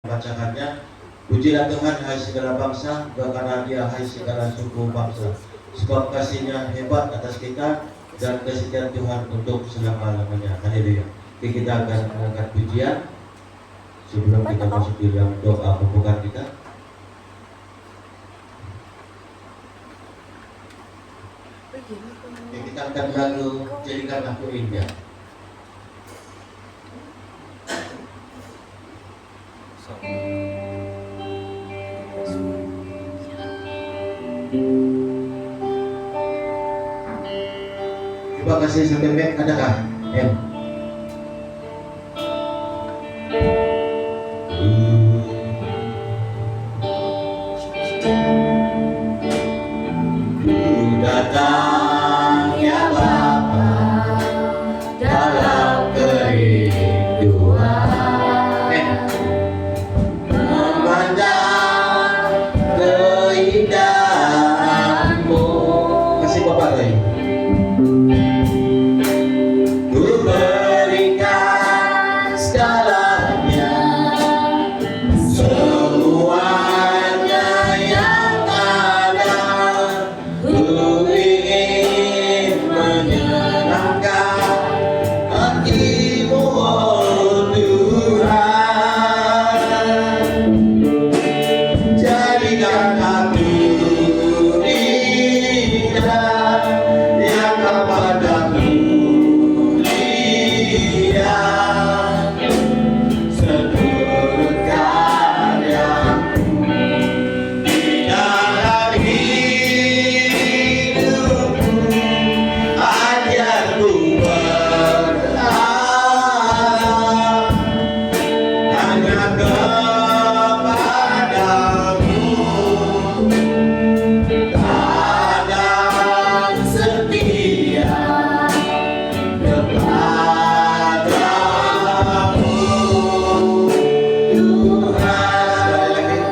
bacakannya. Pujilah Tuhan hai segala bangsa, doakanlah Dia hai segala suku bangsa, sebab kasih-Nya hebat atas kita dan kesetiaan Tuhan untuk selama-lamanya. Haleluya. Kita akan mengangkat pujian sebelum kita masuk di dalam doa pembukaan kita. Kita akan lalu jadikan aku indah. Terima kasih sampai baik. Adakah? Datang ya Bapa dalam kerinduan, memandang keindahan-Mu. Kasih Bapak Roy. Ku berikan segalanya, semuanya yang ada. Ku ingin menyenangkan hati-Mu, oh Tuhan. Jadikan aku indah yang kepadamu lihat seluruh karya-Mu di dalam hidupku. Ajarku berharap hanya kepadamu, dan setia kepadamu, Tuhan.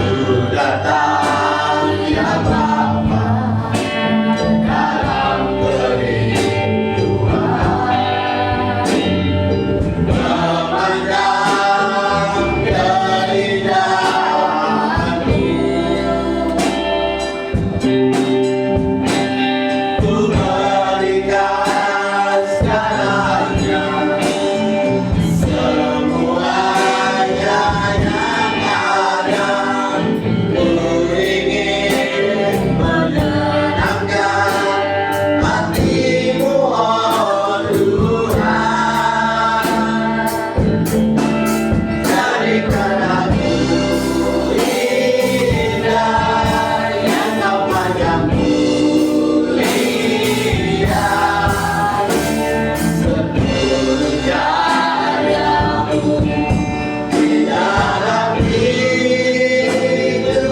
Ku datang ya Bapa dalam kerinduan, memandang keindahan-Mu. Ku berikan segalanya, semuanya yang ada. Ku ingin menyenangkan hati-Mu, oh Tuhan. Jadikan aku indah yang kepadamu lihat seluruh karya-Mu di dalam hidupku.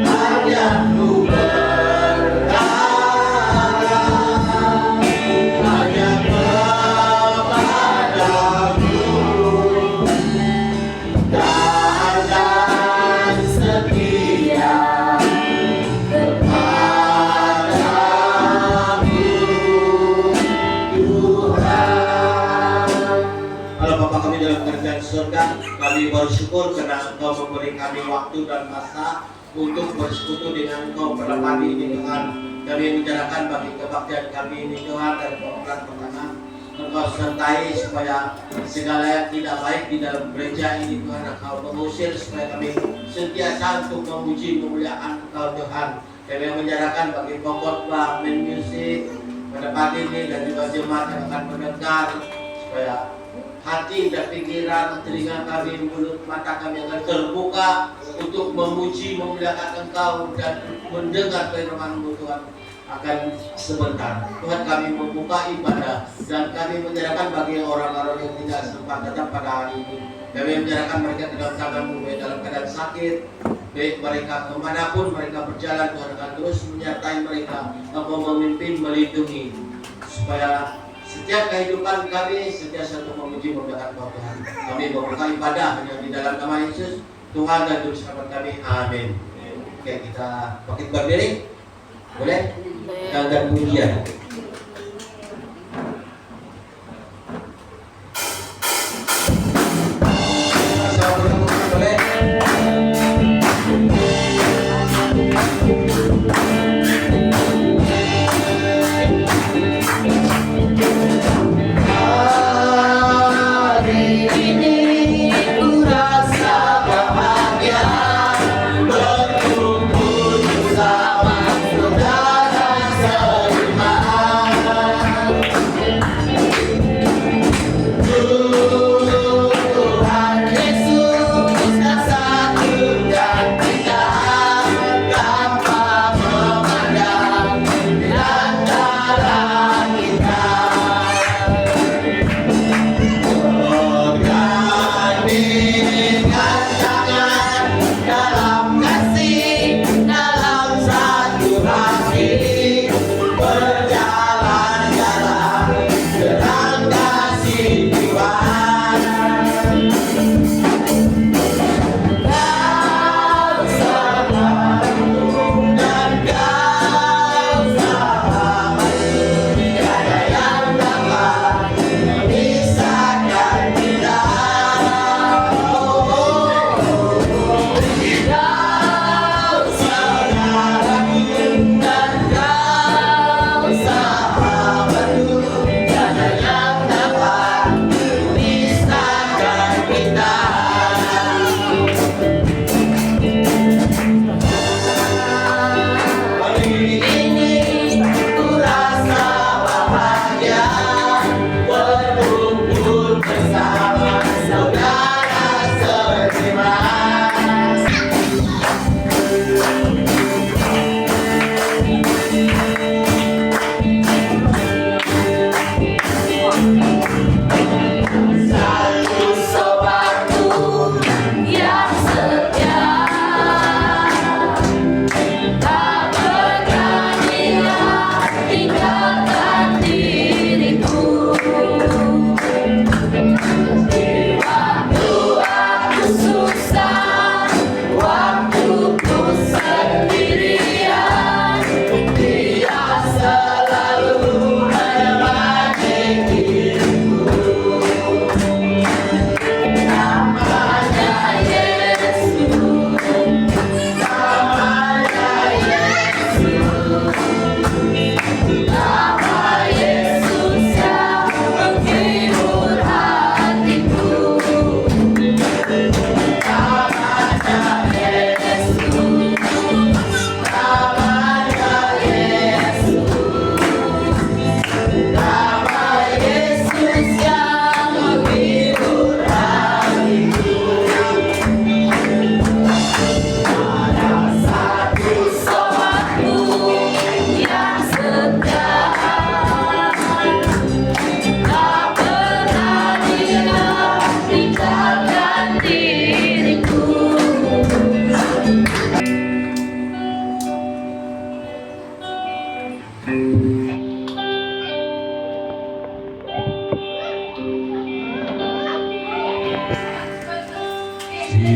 Ajarku berharap hanya kepadamu, dan setia kepadamu, Tuhan. Allah Bapa kami dalam kerajaan surga, kami bersyukur karena Engkau memberi kami waktu dan masa untuk bersekutu dengan Engkau pada pagi ini Tuhan. Kami menjalankan bagi kebaktian kami ini Tuhan, dan program pertama Engkau sertai supaya segala yang tidak baik di dalam gereja ini Tuhan Engkau mengusir, supaya kami sentiasa untuk memuji memuliakan Engkau Tuhan. Kami menjalankan bagi pengkhotbah, main music pada pagi ini, dan juga jemaat yang akan mendengar, supaya hati dan pikiran, telinga kami, mulut, mata kami akan terbuka untuk memuji, memuliakan Engkau dan mendengar firman-Mu Tuhan. Akan sebentar Tuhan kami membuka ibadah, dan kami menyerahkan bagi orang-orang yang tidak sempat datang pada hari ini. Kami menyerahkan mereka di dalam tangan-Mu, baik dalam keadaan sakit, baik mereka kemanapun mereka berjalan. Tuhan akan terus menyertai mereka, Engkau memimpin, melindungi, supaya setiap kehidupan kami sentiasa untuk memuji memuliakan Tuhan. Kami membuka ibadah hanya di dalam nama Yesus Tuhan dan Juru Selamat kami. Amin. Oke, kita bangkit berdiri. Boleh? Dan pujian.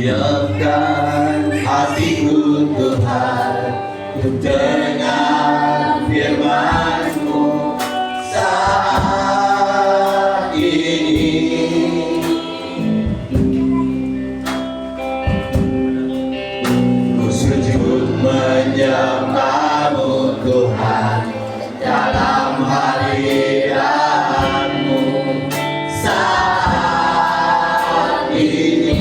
Siapkan hatiku Tuhan untuk dengar firman-Mu saat ini. Ku sujud menyembah-Mu Tuhan dalam hadirat-Mu saat ini.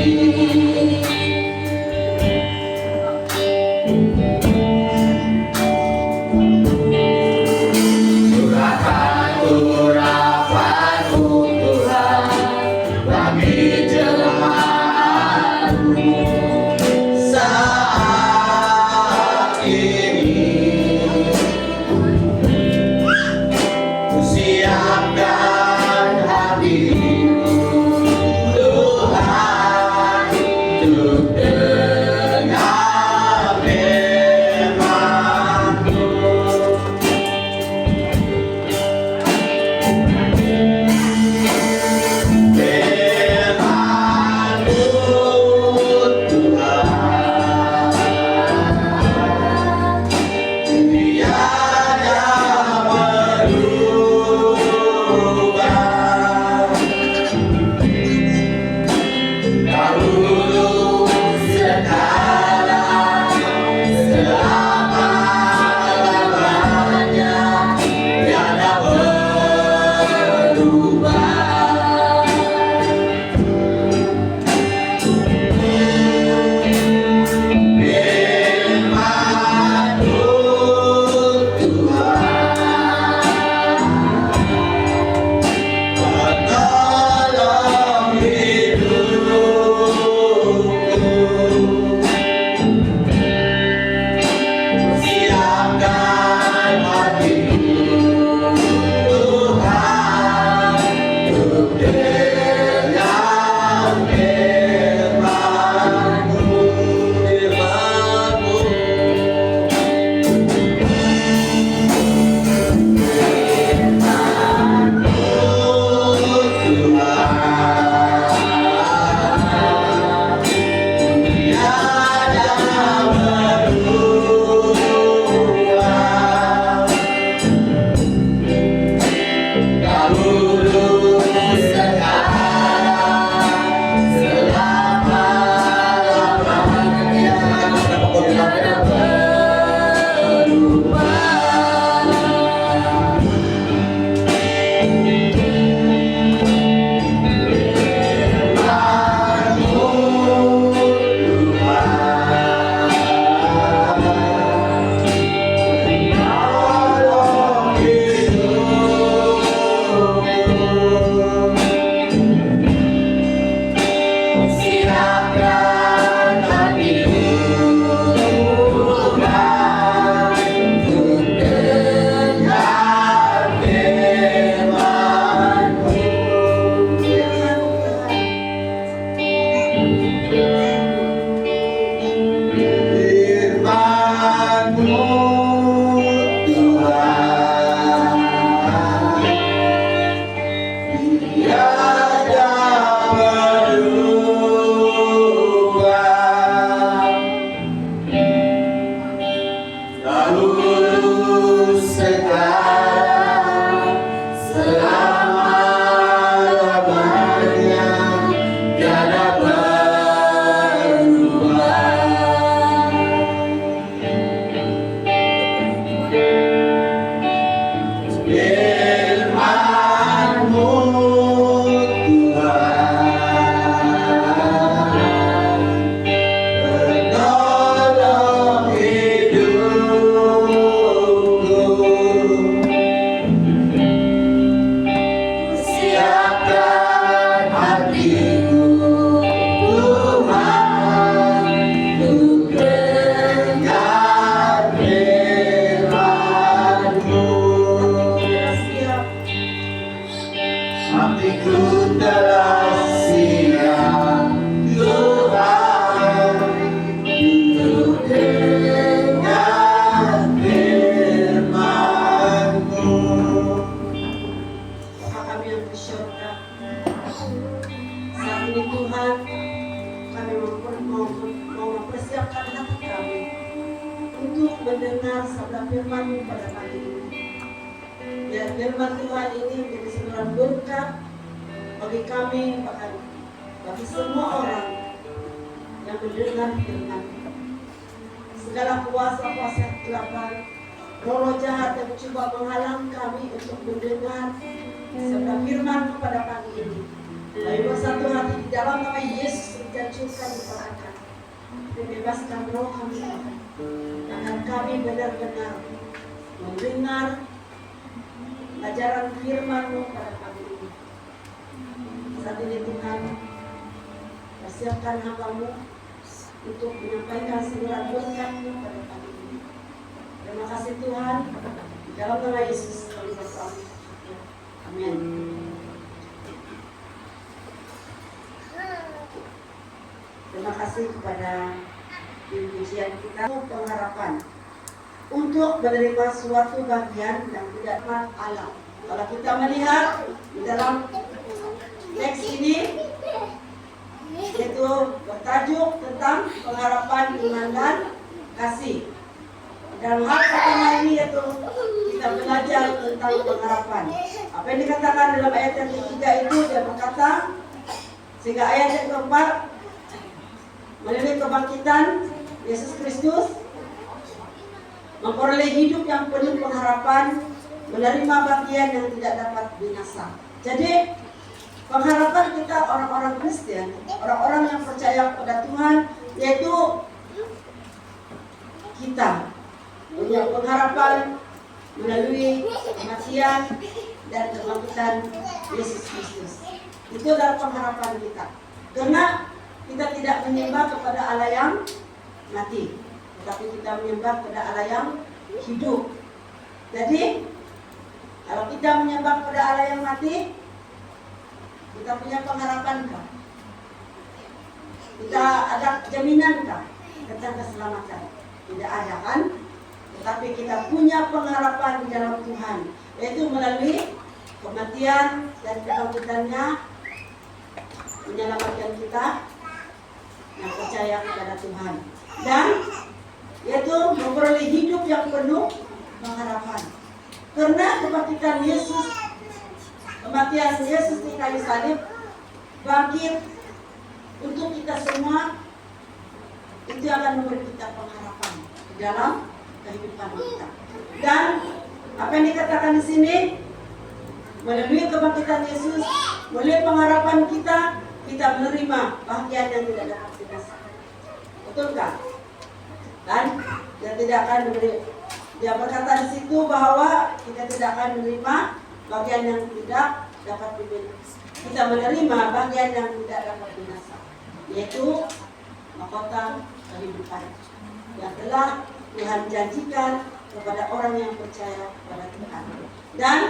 Ku telah siap Tuhan untuk dengar firman-Mu. Bapa kami yang di surga, saat ini Tuhan, kami mau mempersiapkan hati kami untuk mendengar sabda firman-Mu pada pagi ini. Biar firman Tuhan ini menjadi saluran berkat bagi kami, bahkan bagi semua orang yang mendengar firman. Segala kuasa-kuasa kegelapan, roh jahat yang mencoba menghalang kami untuk mendengar sabda firman pada pagi ini. Kami bersatu hati di dalam nama Yesus menjanjikan diperangkat. Bebaskan roh kami Tuhan, agar kami benar-benar mendengar ajaran firman-Mu pada pagi ini. Saat ini Tuhan, persiapkan hamba-Mu untuk menyampaikan segala berkat-Mu pada pagi ini. Terima kasih Tuhan, di dalam nama Yesus kami berdoa. Amin. Terima kasih kepada pujian kita pengharapan untuk menerima suatu bagian yang tidak alam. Kalau kita melihat di dalam teks ini, yaitu bertajuk tentang pengharapan iman dan kasih. Dalam hal pertama ini yaitu kita belajar tentang pengharapan. Apa yang dikatakan dalam ayat yang ketiga itu, dia berkata, sehingga ayat yang keempat, melalui kebangkitan Yesus Kristus memperoleh hidup yang penuh pengharapan, menerima bagian yang tidak dapat binasa. Jadi pengharapan kita orang-orang Kristen, orang-orang yang percaya kepada Tuhan, yaitu kita punya pengharapan melalui kematian dan kebangkitan Yesus Kristus. Itu adalah pengharapan kita. Karena kita tidak menyembah kepada Allah yang mati, tetapi kita menyembah kepada Allah yang hidup. Jadi kalau kita menyembah kepada Allah yang mati, kita punya pengharapankah? Kita ada jaminankah tentang keselamatan? Tidak ada kan? Tetapi kita punya pengharapan di dalam Tuhan, yaitu melalui kematian dan kebangkitannya menyelamatkan kita yang percaya kepada Tuhan, dan yaitu memperoleh hidup yang penuh pengharapan. Karena kebangkitan Yesus, kematian Yesus di kayu salib, bangkit untuk kita semua, itu akan memberi kita pengharapan di dalam kehidupan kita. Dan apa yang dikatakan di sini, melalui kebangkitan Yesus, melalui pengharapan kita, kita menerima bahagian yang tidak dapat binasa. Betulkah? Dan dia tidak akan memberi. Dia berkata di situ bahwa kita tidak akan menerima bagian yang tidak dapat binasa. Kita menerima bagian yang tidak dapat binasa, yaitu mahkota kehidupan yang telah Tuhan janjikan kepada orang yang percaya kepada Tuhan. Dan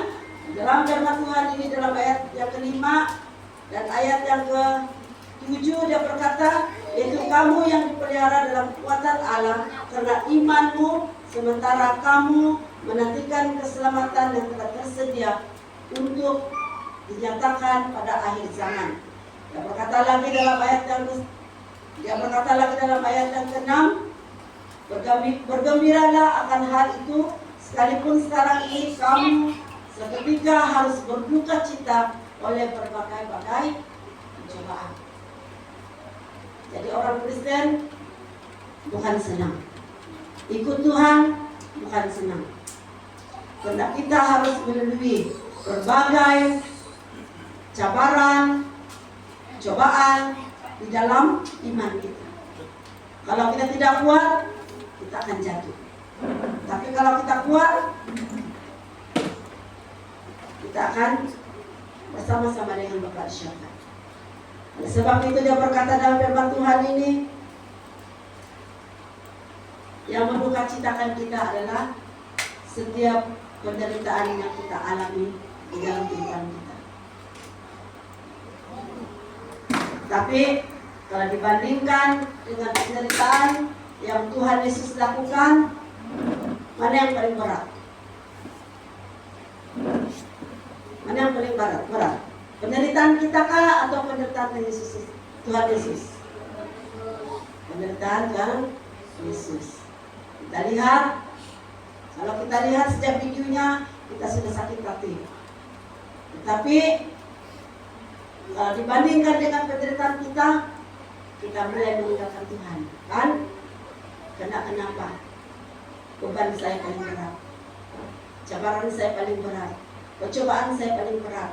dalam firman Tuhan ini, dalam ayat yang kelima dan ayat yang ke-7, dia berkata, yaitu kamu yang dipelihara dalam kekuatan Allah karena imanmu, sementara kamu menantikan keselamatan yang telah tersedia untuk dinyatakan pada akhir zaman. Dia berkata lagi dalam ayat yang ke-6, bergembiralah akan hal itu, sekalipun sekarang ini kamu seketika harus berduka cita oleh berbagai-bagai pencobaan. Jadi orang Kristen bukan senang, ikut Tuhan bukan senang, karena kita harus melalui berbagai cabaran, cobaan di dalam iman kita. Kalau kita tidak kuat, kita akan jatuh. Tapi kalau kita kuat, kita akan bersama-sama dengan Bapa di surga. Oleh sebab itu dia berkata dalam firman Tuhan ini, yang mendukacitakan kita adalah setiap penderitaan yang kita alami di dalam kehidupan kita. Tapi kalau dibandingkan dengan penderitaan yang Tuhan Yesus lakukan, mana yang paling berat? Mana yang paling berat? Penderitaan kita kah atau penderitaan Yesus? Tuhan Yesus. Penderitaan Tuhan Yesus. Kita lihat, kalau kita lihat sejak videonya, kita sudah sakit hati. Tetapi kalau dibandingkan dengan penderitaan kita mulai meninggalkan Tuhan, kan? Kenapa? Beban saya paling berat, cabaran saya paling berat, percobaan saya paling berat.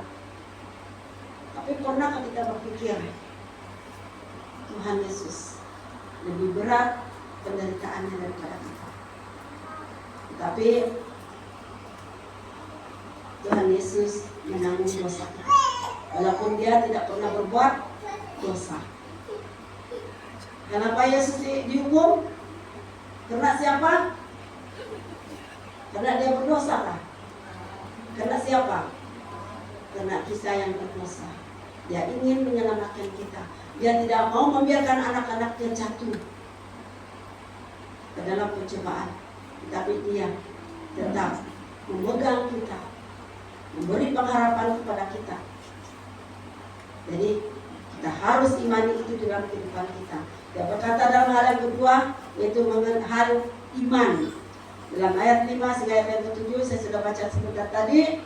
Tapi pernahkah kita berpikir Tuhan Yesus lebih berat penderitaannya daripada kita? Tetapi Tuhan Yesus menanggung dosa kita, walaupun dia tidak pernah berbuat dosa. Kenapa Yesus dihukum? Karena siapa? Karena dia berdosa kah? Karena siapa? Karena kita yang berdosa. Dia ingin menyelamatkan kita. Dia tidak mau membiarkan anak-anaknya jatuh ke dalam pencobaan. Tetapi dia tetap memegang kita, memberi pengharapan kepada kita. Jadi kita harus imani itu dalam kehidupan kita. Dia berkata dalam hal yang kedua, yaitu mengenai hal iman. Dalam ayat 5 hingga ayat yang ke-7 saya sudah baca sebentar tadi.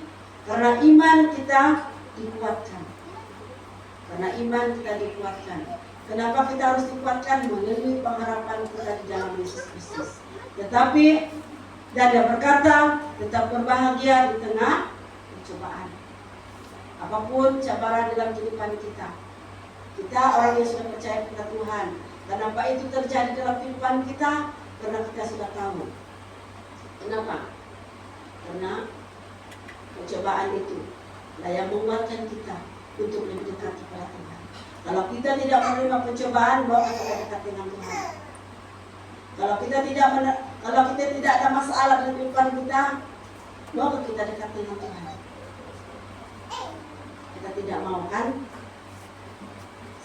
Karena iman kita dikuatkan. Karena iman kita dikuatkan. Kenapa kita harus dikuatkan? Melalui pengharapan kita di dalam Yesus Kristus. Tetapi dan dia berkata, tetap berbahagia di tengah pencobaan. Apapun cabaran dalam kehidupan kita, kita orang yang sudah percaya kepada Tuhan. Kenapa itu terjadi dalam kehidupan kita? Karena kita sudah tahu. Kenapa? Karena pencobaan itu yang menguatkan kita untuk lebih dekat kepada Tuhan. Kalau kita tidak menerima pencobaan, maka kita dekat dengan Tuhan. Kalau kita tidak ada masalah dalam kehidupan kita, maka kita dekat dengan Tuhan. Kita tidak mau, kan?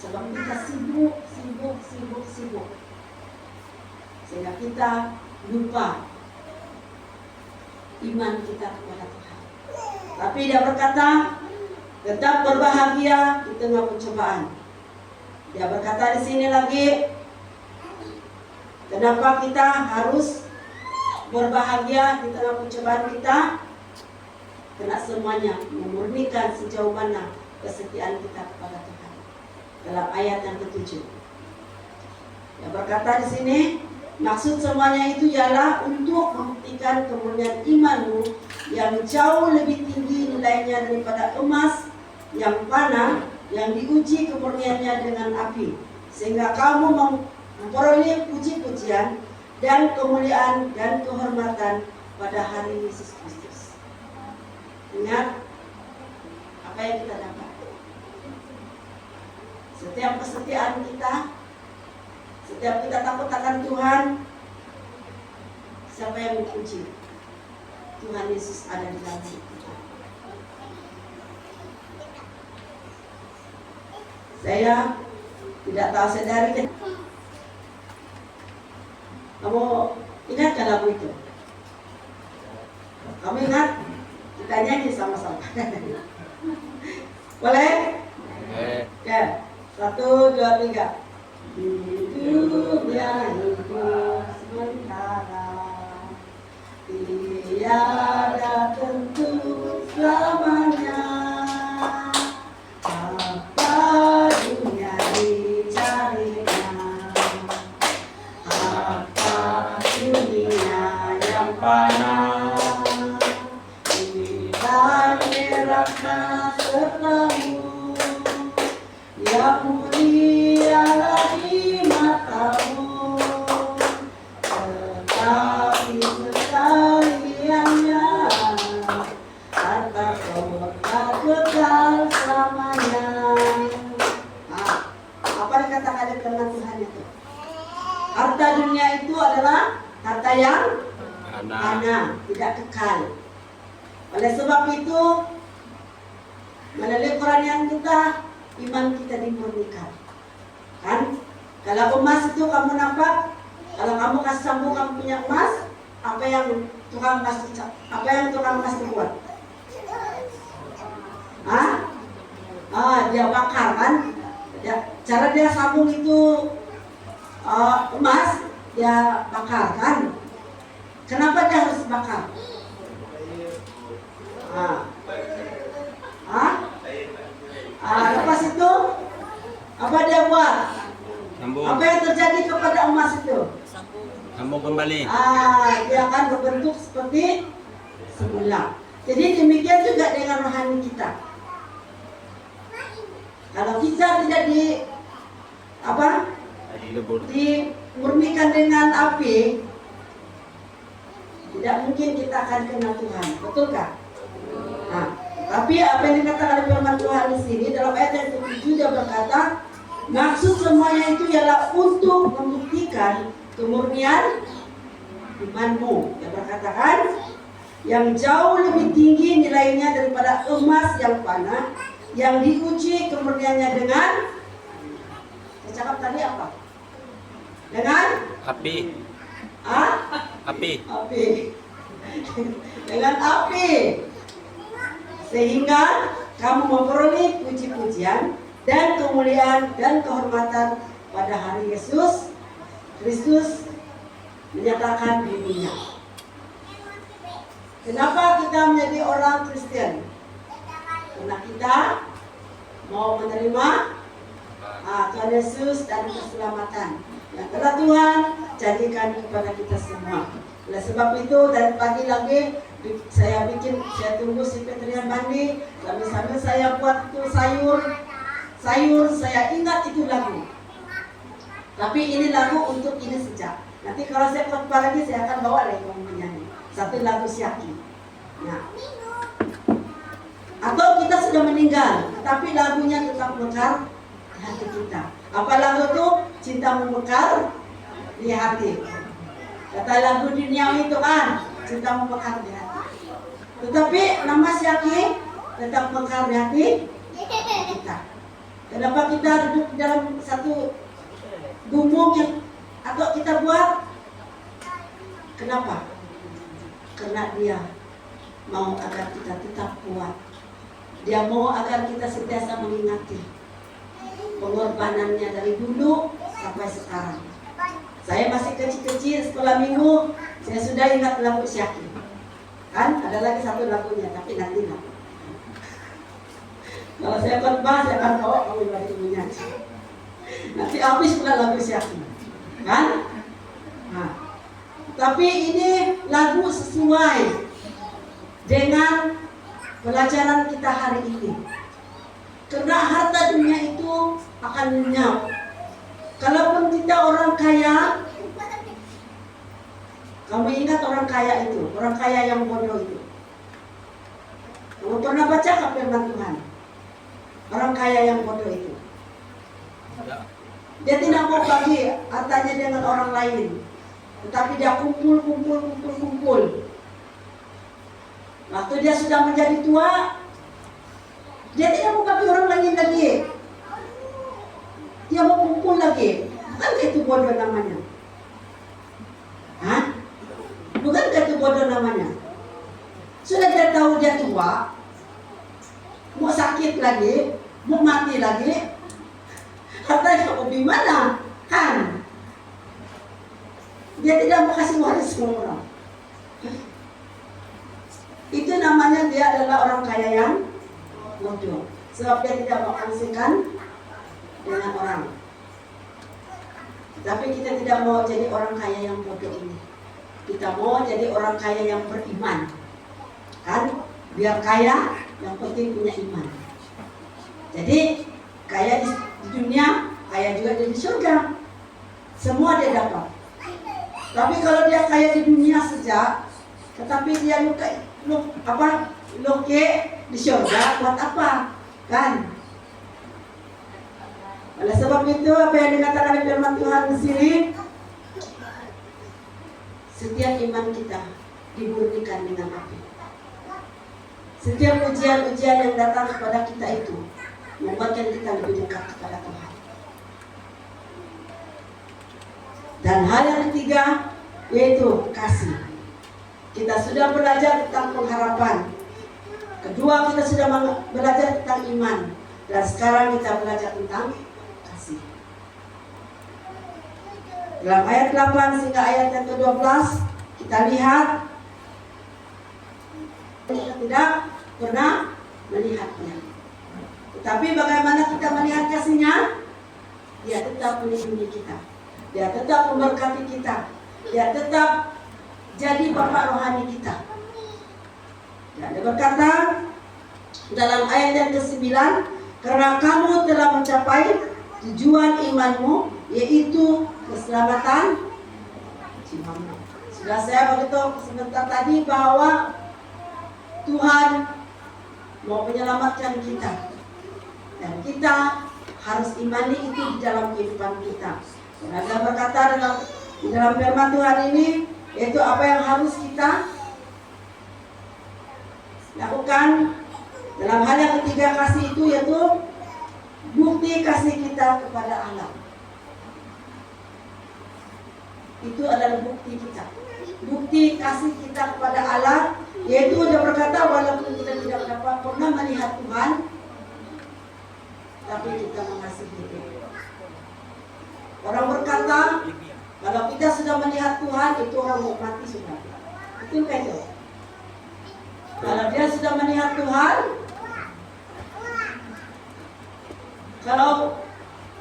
Sebab kita sibuk. Sehingga kita lupa iman kita kepada Tuhan. Tapi dia berkata, tetap berbahagia di tengah pencobaan. Dia berkata di sini lagi, kenapa kita harus berbahagia di tengah pencobaan kita? Karena semuanya memurnikan sejauh mana kesetiaan kita kepada Tuhan. Dalam ayat yang ke-7. Dia berkata di sini, maksud semuanya itu ialah untuk membuktikan kemurnian imanmu yang jauh lebih tinggi nilainya daripada emas yang panah yang diuji kemurniannya dengan api, sehingga kamu memperoleh puji-pujian dan kemuliaan dan kehormatan pada hari Yesus Kristus. Ingat apa yang kita dapat. Setiap kesetiaan kita, setiap kita takut akan Tuhan, siapa yang menguji? Tuhan Yesus ada di dalam hidup kita. Saya tidak tahu sedari. Kamu ingat lagu itu? Kamu ingat? Kita nyanyi sama-sama. Boleh? Ya. 1, 2, 3. Hidup ya hidup sementara, tiada tentu selamanya. Apa dunia dicarinya, apa dunia yang panas, dan merahnya sertamu yang mulia di matamu, tetapi sekaliannya harta kota kekal selamanya. Apa dikatakan dengan Tuhan itu? Harta dunia itu adalah harta yang fana, tidak kekal. Oleh sebab itu, melalui peranian kita, iman kita dimurnikan. Kan? Kalau emas itu kamu nampak, kalau kamu kasih sambung kamu punya emas, apa yang tukang emas itu buat? Dia bakar kan? Cara dia sambung itu emas, dia bakar kan? Kenapa dia harus bakar? Lepas itu apa dia buat? Sambung. Apa yang terjadi kepada emas itu? Sambung kembali. Dia akan berbentuk seperti semula. Jadi demikian juga dengan rohani kita. Kalau kita tidak dimurnikan dengan api, tidak mungkin kita akan kenal Tuhan, betulkah? Tapi apa yang dikatakan oleh firman Tuhan di sini dalam ayat yang ke-7 dia berkata, maksud semuanya itu ialah untuk membuktikan kemurnian imanmu. Dia berkatakan yang jauh lebih tinggi nilainya daripada emas yang fana, yang diuji kemurniannya dengan, saya cakap tadi apa? Dengan Api. Api. Api. Dengan api. Sehingga kamu memperoleh puji-pujian dan kemuliaan dan kehormatan pada hari Yesus Kristus menyatakan dirinya. Kenapa kita menjadi orang Kristen? Karena kita mau menerima Tuhan Yesus dan keselamatan yang telah Tuhan janjikan kepada kita semua. Oleh sebab itu dari pagi lagi saya tunggu si Petrian mandi, sambil saya buat itu sayur, saya ingat itu lagu. Tapi ini lagu untuk ini sejak. Nanti kalau saya khotbah lagi saya akan bawa lagi kamu menyanyi satu lagu Syaki. Nah, atau kita sudah meninggal, tetapi lagunya tetap mekar di hati kita. Apa lagu itu? Cintamu mekar di hati. Kata lagu duniawi itu kan, cintamu mekar di hati. Tetapi nama Syaki tetap mekar di hati kita. Kenapa kita duduk dalam satu gumung yang atau kita buat? Kenapa? Karena dia mau agar kita tetap kuat. Dia mau agar kita sentiasa mengingati pengorbanannya dari dulu sampai sekarang. Saya masih kecil-kecil, sekolah minggu, saya sudah ingat lagu Syaki. Kan ada lagi satu lagunya, tapi nanti lah. Kalau saya khotbah, saya akan bawa kamu lagi menyanyi. Nanti habis pula lagu Syaki, kan? Tapi ini lagu sesuai dengan pelajaran kita hari ini. Karena harta dunia itu akan lenyap. Kalaupun kita orang kaya, kamu ingat orang kaya itu, orang kaya yang bodoh itu. Kamu pernah baca firman Tuhan? Orang kaya yang bodoh itu. Dia tidak mau bagi hartanya dengan orang lain, tetapi dia kumpul. Waktu dia sudah menjadi tua, dia tidak mau bagi orang lain lagi. Dia mau kumpul lagi. Bukankah itu bodoh namanya? Bukankah itu bodoh namanya? Sudah dia tahu dia tua, mau sakit lagi, mau mati lagi, hartanya mau gimana? Kan? Dia tidak mau kasih waris semua orang. Itu namanya dia adalah orang kaya yang bodoh. Sebab dia tidak mau kasihkan dengan orang. Tapi kita tidak mau jadi orang kaya yang bodoh ini. Kita mau jadi orang kaya yang beriman. Kan? Biar kaya, yang penting punya iman. Jadi kaya di dunia, kaya juga di surga. Semua dia dapat. Tapi kalau dia kaya di dunia saja, tetapi dia luke di surga, buat apa? Kan? Oleh sebab itu apa yang dikatakan oleh firman Tuhan di sini, setiap iman kita dimurnikan dengan api. Setiap ujian-ujian yang datang kepada kita itu membuatkan kita lebih dekat kepada Tuhan. Dan hal yang ketiga yaitu kasih. Kita sudah belajar tentang pengharapan. Kedua, kita sudah belajar tentang iman. Dan sekarang kita belajar tentang kasih. Dalam ayat 8 hingga ayat yang ke-12 kita lihat kita tidak pernah melihatnya. Tetapi bagaimana kita melihat kasihnya? Dia tetap melindungi kita. Dia tetap memberkati kita. Dia tetap jadi Bapa rohani kita. Dan dia berkata dalam ayat yang ke-9, karena kamu telah mencapai tujuan imanmu, yaitu keselamatan jiwamu. Sudah saya beritahu sebentar tadi bahwa Tuhan mau menyelamatkan kita. Dan kita harus imani itu di dalam kehidupan kita. Dan ada berkata di dalam firman Tuhan ini, yaitu apa yang harus kita lakukan dalam hal yang ketiga kasih itu, yaitu bukti kasih kita kepada Allah. Itu adalah bukti kita. Bukti kasih kita kepada Allah, yaitu dia berkata walaupun kita tidak dapat pernah melihat Tuhan, tapi kita mengasihi Dia. Orang berkata kalau kita sudah melihat Tuhan, itu orang mau mati sudah. Betul kan itu? Kalau dia sudah melihat Tuhan, kalau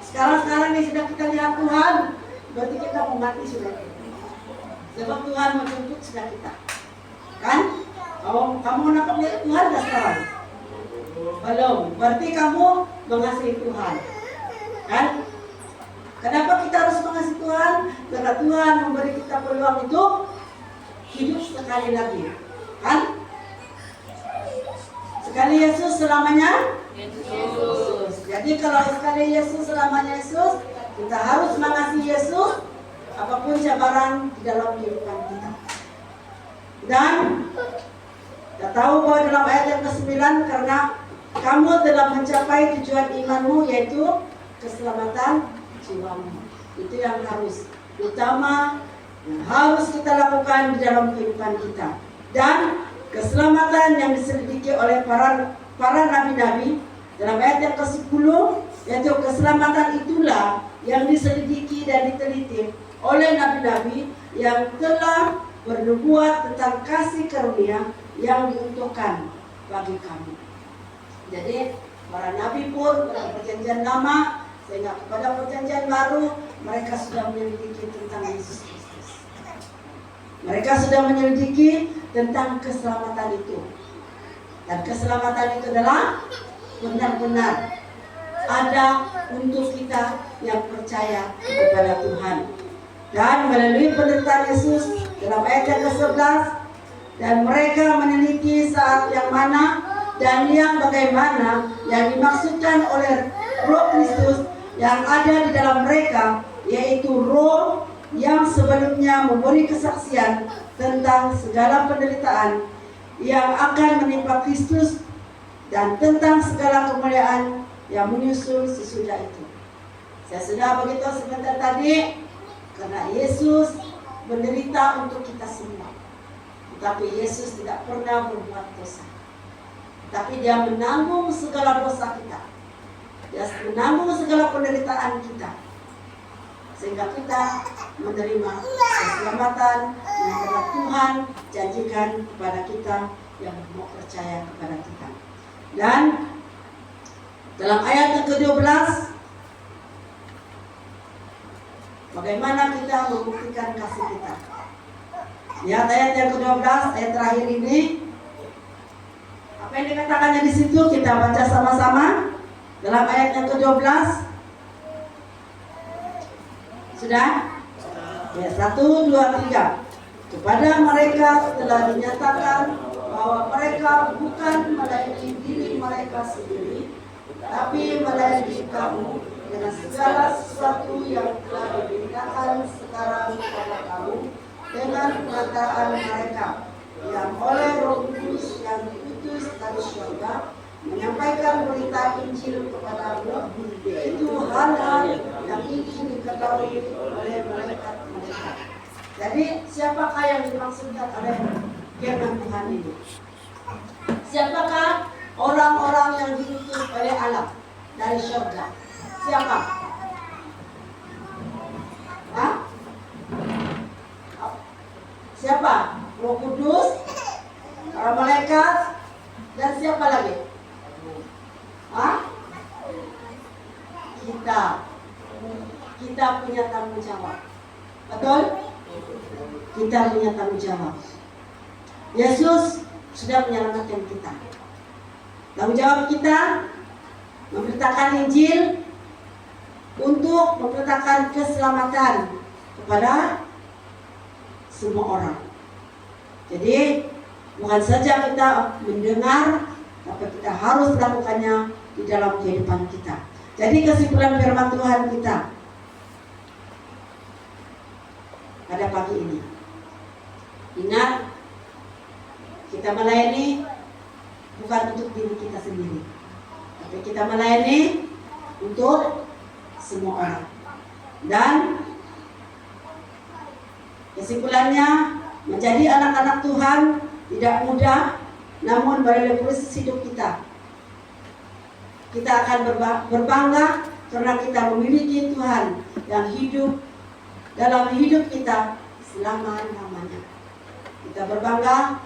sekarang ini sudah kita lihat Tuhan, berarti kita mau mati sudah. Sebab Tuhan menjemput sudah kita. Kan? Kamu nak lihat Tuhan dah sekarang? Belum. Berarti kamu mengasihi Tuhan. Kan? Kenapa kita harus mengasihi Tuhan? Karena Tuhan memberi kita peluang untuk hidup sekali lagi. Kan? Sekali Yesus selamanya Yesus. Jadi kalau sekali Yesus selamanya Yesus, kita harus mengasihi Yesus apapun cabaran di dalam kehidupan kita. Dan kita tahu bahwa dalam ayat yang ke-9, karena kamu telah mencapai tujuan imanmu, yaitu keselamatan jiwamu. Itu yang harus utama, yang harus kita lakukan di dalam kehidupan kita. Dan keselamatan yang diselidiki oleh para nabi-nabi dalam ayat yang ke-10, yaitu keselamatan itulah yang diselidiki dan diteliti oleh nabi-nabi yang telah bernubuat tentang kasih karunia yang diuntukkan bagi kami. Jadi para nabi pun pada perjanjian lama sehingga kepada perjanjian baru mereka sudah menyelidiki tentang Yesus Kristus. Mereka sudah menyelidiki tentang keselamatan itu. Dan keselamatan itu adalah benar-benar ada untuk kita yang percaya kepada Tuhan. Dan melalui penderitaan Yesus dalam ayat yang ke-11, dan mereka meneliti saat yang mana dan yang bagaimana yang dimaksudkan oleh Roh Kristus yang ada di dalam mereka, yaitu Roh yang sebelumnya memberi kesaksian tentang segala penderitaan yang akan menimpa Kristus dan tentang segala kemuliaan yang menyusul sesudah itu. Saya sudah beritahu sebentar tadi, karena Yesus menderita untuk kita semua. Tetapi Yesus tidak pernah berbuat dosa. Tapi Dia menanggung segala dosa kita. Dia menanggung segala penderitaan kita, sehingga kita menerima keselamatan yang telah Tuhan janjikan kepada kita yang mau percaya kepada kita. Dan dalam ayat yang ke-12, bagaimana kita membuktikan kasih kita? Lihat ayat yang ke-12, ayat terakhir ini. Apa yang dikatakannya di situ kita baca sama-sama. Dalam ayat yang ke-12, sudah? Ya, 1, 2, 3. Kepada mereka telah dinyatakan bahwa mereka bukan melayani diri mereka sendiri, tapi melayani kamu dengan segala sesuatu yang telah diberitakan sekarang kepada kamu dengan perkataan mereka yang oleh Roh Kudus yang diutus dari surga menyampaikan berita Injil kepadamu. Itu hal-hal yang ingin diketahui oleh malaikat-malaikat Tuhan. Jadi siapakah yang dimaksudkan oleh firman Tuhan ini? Siapakah orang-orang yang diutus oleh Allah dari surga? Siapa? Hah? Siapa? Roh Kudus, para malaikat, dan siapa lagi? Hah? Kita punya tanggung jawab. Betul? Kita punya tanggung jawab. Yesus sudah menyelamatkan kita. Tanggung jawab kita memberitakan Injil untuk memberitakan keselamatan kepada semua orang. Jadi bukan saja kita mendengar, tapi kita harus melakukannya di dalam kehidupan kita. Jadi kesimpulan firman Tuhan kita pada pagi ini, ingat, kita melayani bukan untuk diri kita sendiri, tapi kita melayani untuk semua orang. Dan kesimpulannya, menjadi anak-anak Tuhan tidak mudah, namun melalui proses hidup kita akan berbangga karena kita memiliki Tuhan yang hidup dalam hidup kita selama-lamanya. Kita berbangga,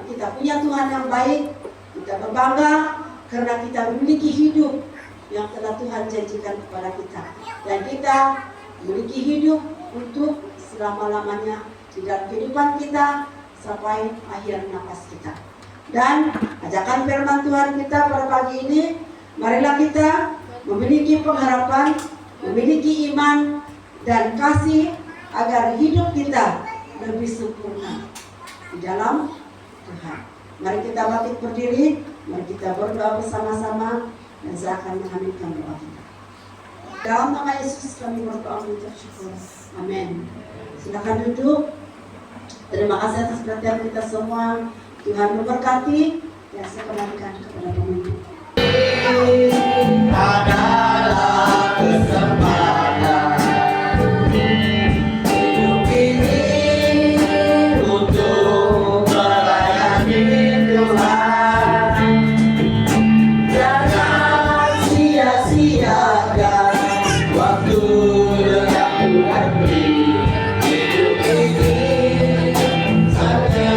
kita punya Tuhan yang baik. Kita berbangga karena kita memiliki hidup yang telah Tuhan janjikan kepada kita. Dan kita memiliki hidup untuk selama-lamanya di dalam kehidupan kita sampai akhir nafas kita. Dan ajakan firman Tuhan kita pada pagi ini, marilah kita memiliki pengharapan, memiliki iman dan kasih agar hidup kita lebih sempurna di dalam Tuhan. Mari kita bangkit berdiri, mari kita berdoa bersama-sama, dan saya akan mengaminkan doa kita. Dalam nama Yesus kami berdoa mengucap syukur. Amin. Silakan duduk. Terima kasih atas perhatian kita semua. Tuhan memberkati. Dan saya kembalikan kepada pemimpin. Adalah kesempatan hidup ini untuk melayani Tuhan. Jangan sia-siakan waktu yang Tuhan beri. Hidup ini hanya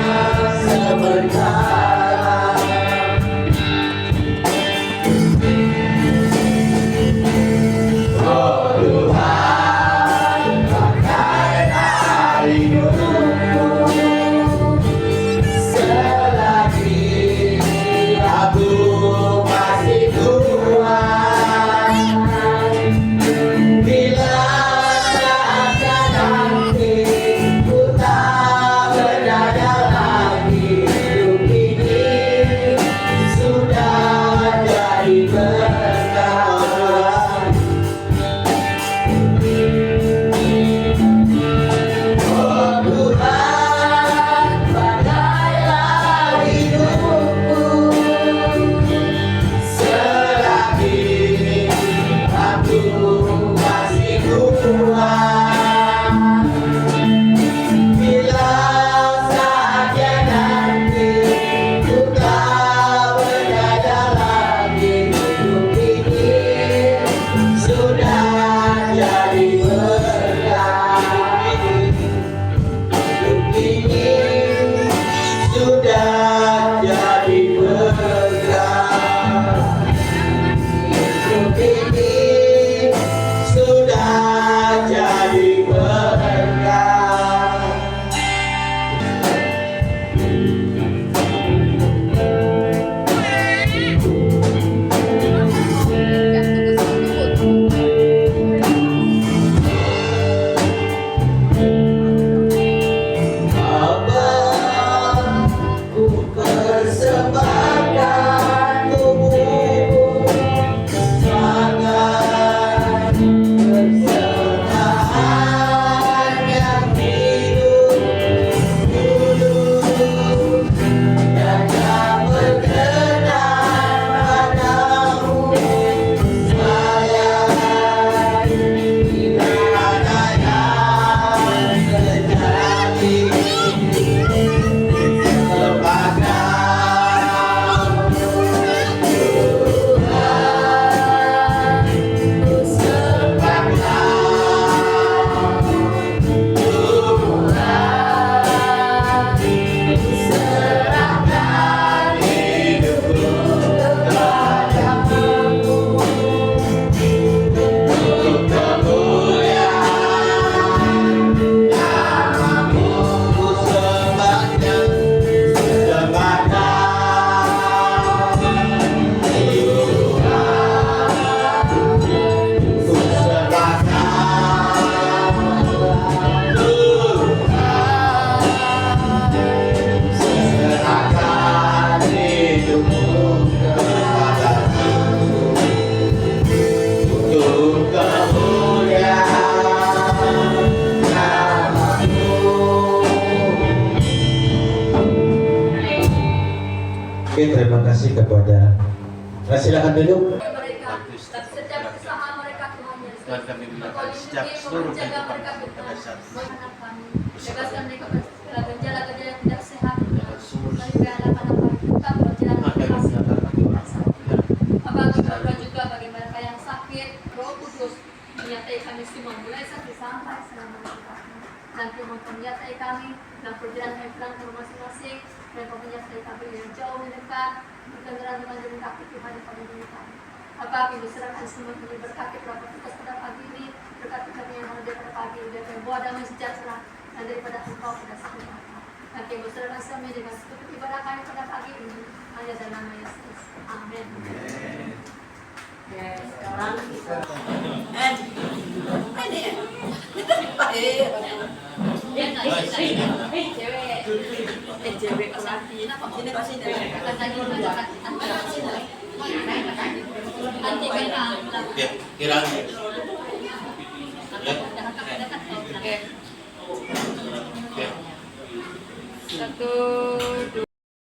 sebentar. terima kasih kepada. Nah, silakan duduk. Mereka dan setiap usaha mereka Tuhan Yesus. Tuhan kami gunakan setiap seluruh kehidupan kami pada saat ini. Bebaskan mereka dari segala gejala-gejala yang tidak sehat. Dari hadapan apa kita berjalan Bapak berdoa juga bagi mereka yang sakit, Roh Kudus menyertai kami semua mulai saat sampai selama-lamanya. Dan Tuhan menyertai kami dalam perjalanan kami pulang ke rumah masing-masing. Dan Tuhan menyertai kami yang jauh mendekat. Berkendaraan dengan jalan kaki Tuhan yang paling dekat. Bapak kami diserahkan semua kami berkati berapa tugas pada pagi ini. Berkati kami yang hadir pada pagi ini. Dan bawa damai sejahtera dan daripada Engkau pada saat ini. Dan kami berserahkan semua dengan seperti ibadah kami pada pagi ini. Hanya dalam nama Yesus. Amin. Sekarang kita cewek kesakti ini pasti dari kata nanti Kiranya. satu